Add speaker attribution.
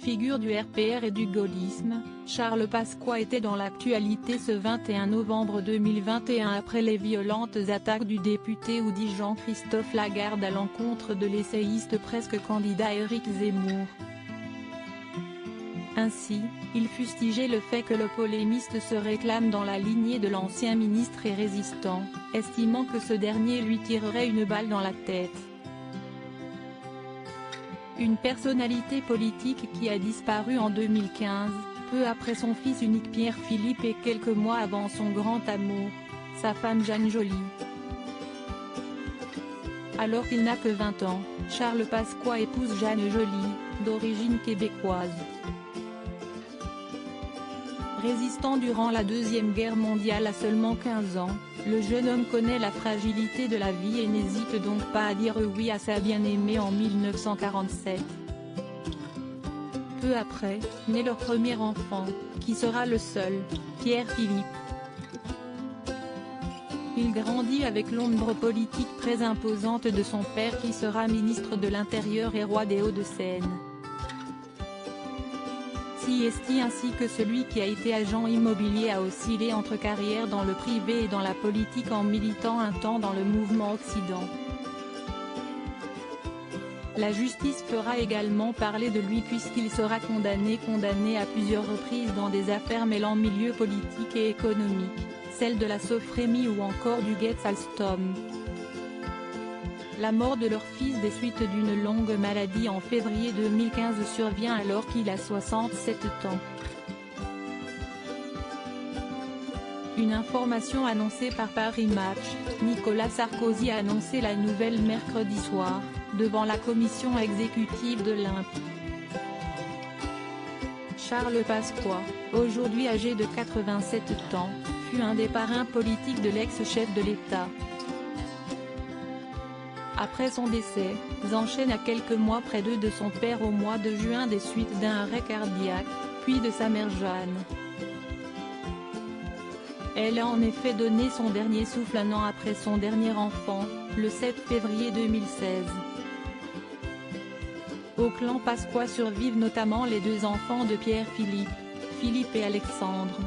Speaker 1: Figure du RPR et du gaullisme, Charles Pasqua était dans l'actualité ce 21 novembre 2021 après les violentes attaques du député oudien Jean-Christophe Lagarde à l'encontre de l'essayiste presque candidat Éric Zemmour. Ainsi, il fustigeait le fait que le polémiste se réclame dans la lignée de l'ancien ministre et résistant, estimant que ce dernier lui tirerait une balle dans la tête. Une personnalité politique qui a disparu en 2015, peu après son fils unique Pierre-Philippe et quelques mois avant son grand amour, sa femme Jeanne Joly. Alors qu'il n'a que 20 ans, Charles Pasqua épouse Jeanne Joly, d'origine québécoise. Résistant durant la Deuxième Guerre mondiale à seulement 15 ans, le jeune homme connaît la fragilité de la vie et n'hésite donc pas à dire oui à sa bien-aimée en 1947. Peu après, naît leur premier enfant, qui sera le seul, Pierre-Philippe. Il grandit avec l'ombre politique très imposante de son père qui sera ministre de l'Intérieur et roi des Hauts-de-Seine. Siesti ainsi que celui qui a été agent immobilier a oscillé entre carrière dans le privé et dans la politique en militant un temps dans le mouvement Occident. La justice fera également parler de lui puisqu'il sera condamné à plusieurs reprises dans des affaires mêlant milieu politique et économique, celle de la Sofremi ou encore du Getz Alstom. La mort de leur fils des suites d'une longue maladie en février 2015 survient alors qu'il a 67 ans. Une information annoncée par Paris Match, Nicolas Sarkozy a annoncé la nouvelle mercredi soir, devant la commission exécutive de l'Imp. Charles Pasqua, aujourd'hui âgé de 87 ans, fut un des parrains politiques de l'ex-chef de l'État. Après son décès, enchaîne à quelques mois près de son père au mois de juin des suites d'un arrêt cardiaque, puis de sa mère Jeanne. Elle a en effet donné son dernier souffle un an après son dernier enfant, le 7 février 2016. Au clan Pasqua survivent notamment les deux enfants de Pierre-Philippe, Philippe et Alexandre.